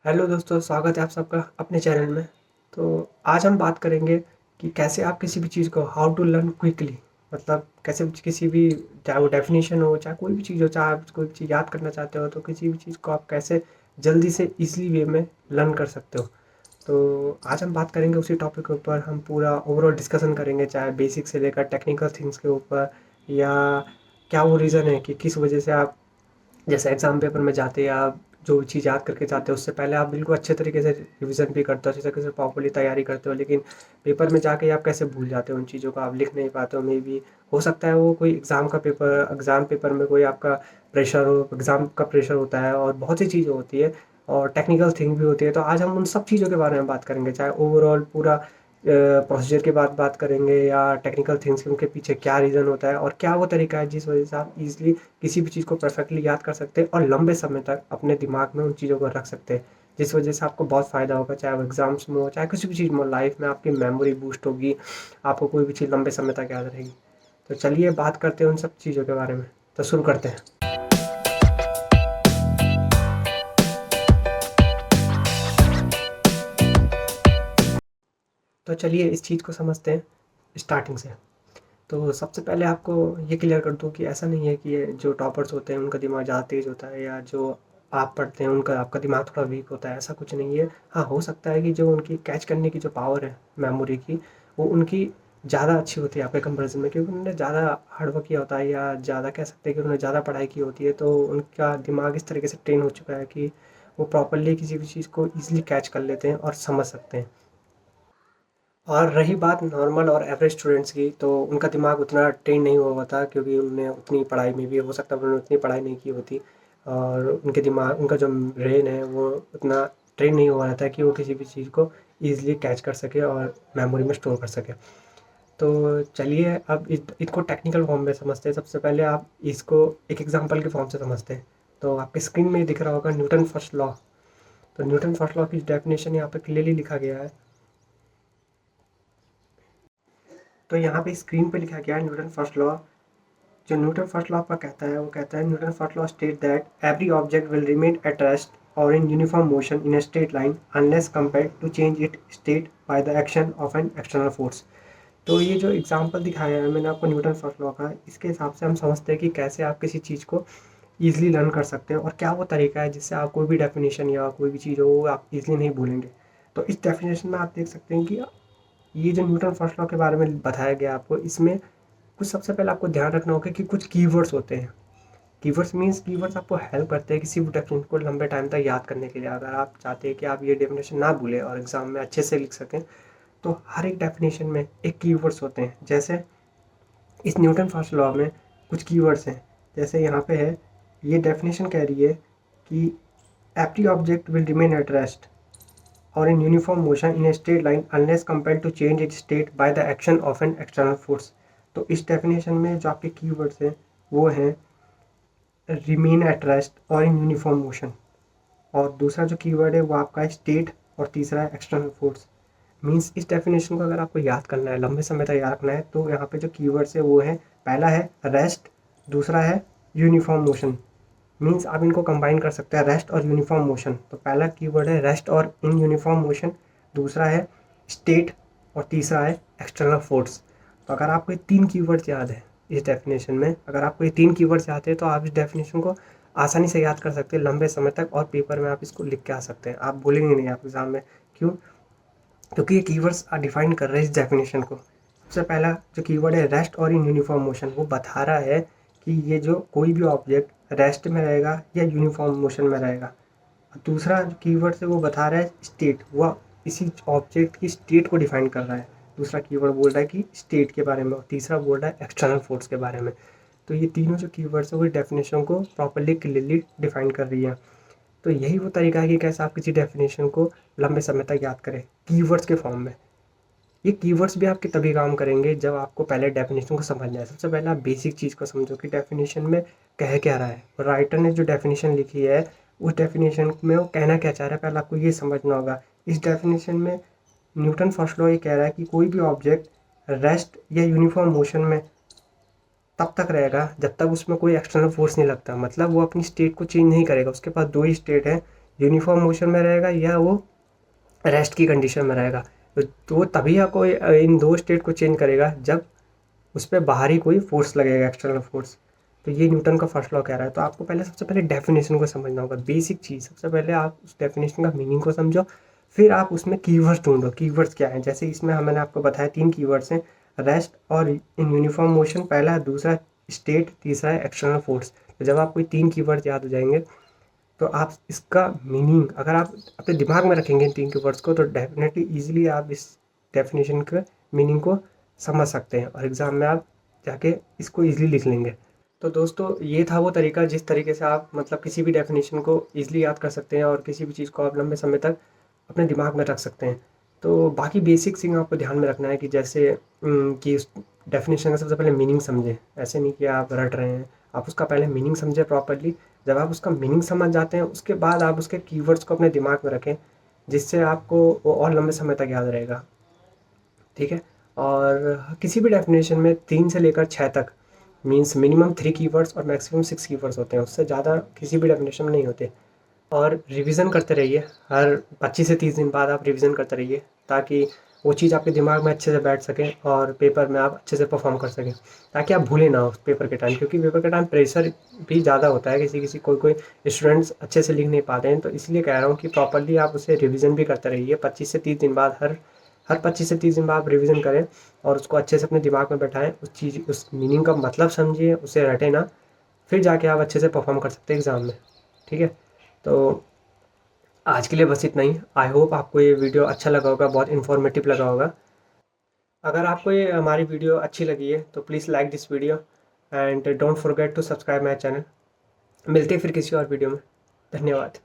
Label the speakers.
Speaker 1: Hello दोस्तों, स्वागत है आप सबका अपने चैनल में। तो आज हम बात करेंगे कि कैसे आप किसी भी चीज़ को हाउ टू लर्न क्विकली, मतलब कैसे किसी भी, चाहे वो डेफिनेशन हो, चाहे कोई भी चीज़ हो, चाहे आप कोई चीज़ याद करना चाहते हो, तो किसी भी चीज़ को आप कैसे जल्दी से ईज़िली वे में लर्न कर सकते हो। तो आज हम बात करेंगे उसी टॉपिक के ऊपर। हम पूरा ओवरऑल डिस्कशन करेंगे, चाहे बेसिक से लेकर टेक्निकल थिंग्स के ऊपर, या क्या वो रीज़न है कि किस वजह से आप जैसे एग्ज़ाम पेपर में जाते हैं, आप जो चीज़ याद करके जाते हो उससे पहले आप बिल्कुल अच्छे तरीके से रिवीजन भी करते हो, अच्छे तरीके से प्रॉपर्ली तैयारी करते हो, लेकिन पेपर में जाके आप कैसे भूल जाते हो उन चीज़ों को, आप लिख नहीं पाते हो। मे बी हो सकता है वो कोई एग्ज़ाम पेपर में कोई आपका प्रेशर हो, एग्ज़ाम का प्रेशर होता है और बहुत सी चीज़ें होती है और टेक्निकल थिंग भी होती है। तो आज हम उन सब चीज़ों के बारे में बात करेंगे, चाहे ओवरऑल पूरा प्रोसीजर के बाद बात करेंगे, या टेक्निकल थिंग्स के उनके पीछे क्या रीज़न होता है और क्या वो तरीका है जिस वजह से आप इजीली किसी भी चीज़ को परफेक्टली याद कर सकते हैं और लंबे समय तक अपने दिमाग में उन चीज़ों को रख सकते हैं, जिस वजह से आपको बहुत फ़ायदा होगा, चाहे वो एग्ज़ाम्स में हो, चाहे किसी भी चीज़ में हो। लाइफ में आपकी मेमोरी बूस्ट होगी, आपको कोई भी चीज़ लंबे समय तक याद रहेगी। तो चलिए बात करते हैं उन सब चीज़ों के बारे में। तो शुरू करते हैं। तो चलिए इस चीज़ को समझते हैं स्टार्टिंग से। तो सबसे पहले आपको ये क्लियर कर दूँ कि ऐसा नहीं है कि ये जो टॉपर्स होते हैं उनका दिमाग ज़्यादा तेज़ होता है, या जो आप पढ़ते हैं उनका आपका दिमाग थोड़ा वीक होता है, ऐसा कुछ नहीं है। हाँ, हो सकता है कि जो उनकी कैच करने की जो पावर है मेमोरी की, वो उनकी ज़्यादा अच्छी होती है आपके कंपैरिज़न में, क्योंकि उन्होंने ज़्यादा हार्ड वर्क किया होता है, या ज़्यादा कह सकते हैं कि उन्होंने ज़्यादा पढ़ाई की होती है। तो उनका दिमाग इस तरीके से ट्रेन हो चुका है कि वो प्रॉपर्ली किसी भी चीज़ को ईज़िली कैच कर लेते हैं और समझ सकते हैं। और रही बात नॉर्मल और एवरेज स्टूडेंट्स की, तो उनका दिमाग उतना ट्रेन नहीं हुआ होता, क्योंकि उन्हें उतनी पढ़ाई में भी हो सकता है उन्होंने उतनी पढ़ाई नहीं की होती, और उनका जो ब्रेन है वो उतना ट्रेन नहीं हुआ रहता है कि वो किसी भी चीज़ को ईज़िली कैच कर सके और मेमोरी में स्टोर कर सके। तो चलिए अब इसको टेक्निकल फॉर्म में समझते हैं। सबसे पहले आप इसको एक एग्जांपल के फॉर्म से समझते हैं। तो आपके स्क्रीन में दिख रहा होगा न्यूटन फर्स्ट लॉ। तो न्यूटन फर्स्ट लॉ की डेफिनेशन यहाँ पे क्लियरली लिखा गया है। तो यहाँ पे स्क्रीन पे लिखा गया है न्यूटन फर्स्ट लॉ। जो न्यूटन फर्स्ट लॉ आपका कहता है, वो कहता है Newton first law state that every object will remain at rest और in uniform motion in a straight line unless compelled to change it state by the action of an external force. तो ये जो example दिखाया है मैंने आपको Newton first law का, इसके हिसाब से हम समझते हैं कि कैसे आप किसी चीज़ को ईजिली लर्न कर सकते हैं और क्या वो तरीका है जिससे आप कोई भी डेफिनेशन या कोई भी चीज़ हो वो आप इजीली नहीं भूलेंगे। तो इस डेफिनेशन में आप देख सकते हैं कि ये जो न्यूटन फर्स्ट लॉ के बारे में बताया गया आपको, इसमें कुछ सबसे पहले आपको ध्यान रखना होगा कि कुछ कीवर्ड्स होते हैं। कीवर्ड्स मीन्स कीवर्ड्स आपको हेल्प करते हैं किसी भी डेफिनेशन को लंबे टाइम तक याद करने के लिए। अगर आप चाहते हैं कि आप ये डेफिनेशन ना भूलें और एग्जाम में अच्छे से लिख सकें, तो हर एक डेफिनेशन में एक कीवर्ड्स होते हैं। जैसे इस न्यूटन फर्स्ट लॉ में कुछ कीवर्ड्स हैं। जैसे यहाँ पे है, ये डेफिनेशन कह रही है कि every object will remain at rest or in uniform motion in a straight line unless compelled to change its state by the action of an external force। तो इस डेफिनेशन में जो आपके कीवर्ड्स हैं वो हैं रिमेन एट रेस्ट और in uniform motion, और दूसरा जो कीवर्ड है वो आपका है स्टेट, और तीसरा है एक्सटर्नल फोर्स। मीन्स इस डेफिनेशन को अगर आपको याद करना है, लंबे समय तक याद रखना है, तो यहाँ पे जो कीवर्ड्स है वो है, पहला है रेस्ट, दूसरा है यूनिफॉर्म मोशन। मीन्स आप इनको कंबाइन कर सकते हैं, रेस्ट और यूनिफॉर्म मोशन। तो पहला कीवर्ड है रेस्ट और इन यूनिफॉर्म मोशन, दूसरा है स्टेट, और तीसरा है एक्सटर्नल फोर्स। तो अगर आपको ये तीन कीवर्ड्स याद है इस डेफिनेशन में, अगर आपको ये तीन कीवर्ड्स याद है, तो आप इस डेफिनेशन को आसानी से याद कर सकते हैं लंबे समय तक, और पेपर में आप इसको लिख के आ सकते हैं। आप बोलेंगे नहीं आप एग्जाम में। क्यों? क्योंकि ये कीवर्ड्स डिफाइन कर रहे हैं इस डेफिनेशन को। सबसे पहला जो कीवर्ड है रेस्ट और इन यूनिफॉर्म मोशन, वो बता रहा है कि ये जो कोई भी ऑब्जेक्ट रेस्ट में रहेगा या यूनिफॉर्म मोशन में रहेगा। दूसरा जो कीवर्ड है वो बता रहा है स्टेट, वह इसी ऑब्जेक्ट की स्टेट को डिफाइन कर रहा है। दूसरा कीवर्ड बोल रहा है कि स्टेट के बारे में, और तीसरा बोल रहा है एक्सटर्नल फोर्स के बारे में। तो ये तीनों जो कीवर्ड्स है वो डेफिनेशन को प्रॉपर्ली क्लियरली डिफाइन कर रही है। तो यही वो तरीका है कि कैसे आप किसी डेफिनेशन को लंबे समय तक याद करें कीवर्ड्स के फॉर्म में। ये कीवर्ड्स भी आपके तभी काम करेंगे जब आपको पहले डेफिनेशन को समझना है। सबसे पहले आप बेसिक चीज़ को समझो कि डेफिनेशन में कह क्या रहा है, और राइटर ने जो डेफिनेशन लिखी है उस डेफिनेशन में वो कहना क्या चाह रहा है, पहले आपको ये समझना होगा। इस डेफिनेशन में न्यूटन फर्स्ट लॉ ये कह रहा है कि कोई भी ऑब्जेक्ट रेस्ट या यूनिफॉर्म मोशन में तब तक रहेगा जब तक उसमें कोई एक्सटर्नल फोर्स नहीं लगता। मतलब वो अपनी स्टेट को चेंज नहीं करेगा। उसके पास दो ही स्टेट है, यूनिफॉर्म मोशन में रहेगा या वो रेस्ट की कंडीशन में रहेगा। तो वो तभी आपको इन दो स्टेट को चेंज करेगा जब उस पर बाहरी कोई फोर्स लगेगा, एक्सटर्नल फोर्स। तो ये न्यूटन का फर्स्ट लॉ कह रहा है। तो आपको पहले सबसे पहले डेफिनेशन को समझना होगा, बेसिक चीज़। सबसे पहले आप उस डेफिनेशन का मीनिंग को समझो, फिर आप उसमें कीवर्ड्स ढूंढो, कीवर्ड्स क्या हैं। जैसे इसमें मैंने आपको बताया 3 कीवर्ड्स हैं, रेस्ट और इन यूनिफॉर्म मोशन पहला, दूसरा स्टेट, तीसरा है एक्सटर्नल फोर्स। तो जब आपको 3 कीवर्ड याद हो जाएंगे तो आप इसका मीनिंग अगर आप अपने दिमाग में रखेंगे इन 3 कीवर्ड्स को, तो डेफिनेटली ईजिली आप इस डेफिनेशन के मीनिंग को समझ सकते हैं और एग्ज़ाम में आप जाके इसको ईजिली लिख लेंगे। तो दोस्तों ये था वो तरीका जिस तरीके से आप मतलब किसी भी डेफिनेशन को ईजिली याद कर सकते हैं और किसी भी चीज़ को आप लंबे समय तक अपने दिमाग में रख सकते हैं। तो बाकी बेसिक थिंग आपको ध्यान में रखना है कि जैसे कि उस डेफिनेशन का सबसे पहले मीनिंग समझें। ऐसे नहीं कि आप रट रहे हैं, आप उसका पहले मीनिंग समझें प्रॉपर्ली। जब आप उसका मीनिंग समझ जाते हैं उसके बाद आप उसके कीवर्ड्स को अपने दिमाग में रखें, जिससे आपको वो और लंबे समय तक याद रहेगा। ठीक है। और किसी भी डेफिनेशन में 3 से लेकर 6 तक मीन्स मिनिमम 3 कीवर्ड्स और मैक्सिमम 6 कीवर्ड्स होते हैं, उससे ज़्यादा किसी भी डेफिनेशन में नहीं होते। और रिवीजन करते रहिए, हर 25 से 30 दिन बाद आप रिवीजन करते रहिए, ताकि वो चीज़ आपके दिमाग में अच्छे से बैठ सके और पेपर में आप अच्छे से परफॉर्म कर सकें, ताकि आप भूलें ना उस पेपर के टाइम। क्योंकि पेपर के टाइम प्रेशर भी ज़्यादा होता है, किसी कोई कोई स्टूडेंट्स अच्छे से लिख नहीं पाते हैं। तो इसलिए कह रहा हूँ कि प्रॉपर्ली आप उसे रिवीजन भी करते रहिए 25 से 30 दिन बाद। हर 25 से 30 दिन बाद आप रिवीजन करें और उसको अच्छे से अपने दिमाग में बैठाएं, उस मीनिंग का मतलब समझिए, उसे रटें ना, फिर जाके आप अच्छे से परफॉर्म कर सकते हैं एग्ज़ाम में। ठीक है। तो आज के लिए बस इतना ही। आई होप आपको ये वीडियो अच्छा लगा होगा, बहुत इन्फॉर्मेटिव लगा होगा। अगर आपको ये हमारी वीडियो अच्छी लगी है तो please like this video and don't forget to subscribe my channel. मिलते हैं फिर किसी और वीडियो में। धन्यवाद।